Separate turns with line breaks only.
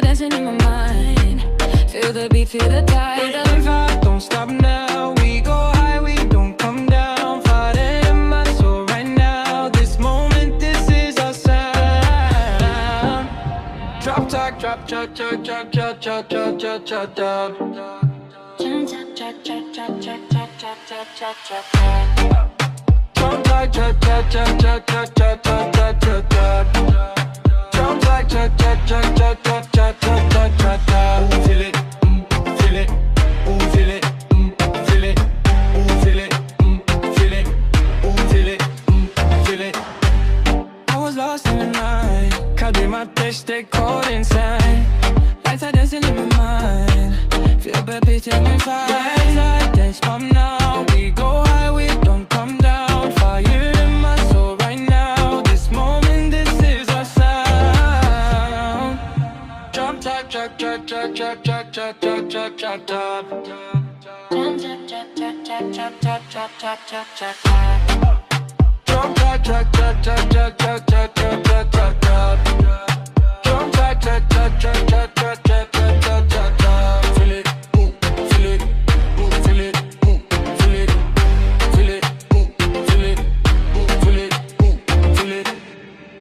dancing in my mind. Feel the beat, feel the tide.
The vibe don't stop now. We go high, we don't come down. Fire in my soul right now. This moment, this is our sound. Drop top, drop, drop, drop, drop, drop, drop, drop, drop, drop, drop. Drop like drop, drop, drop, drop, drop, drop, drop, drop, drop. Drop like drop, drop, drop, drop, drop, drop, drop, drop, drop. Feel it, feel it, feel it, feel it, feel it, feel it, feel it, feel it. I was lost in the night. Cadê my place? Stay cold inside. Lights are dancing in my mind. Feel baby, take me far. Lights are dance from now. We go high, we don't come down. Fire in my soul right now. This moment, this is our sound. Drop top, drop, drop, drop, drop, drop, drop, drop, drop, drop, drop. Drop, drop, drop, drop, drop, drop, drop, drop, drop, drop, drop. Drop, drop, drop, drop, drop, drop, drop, drop.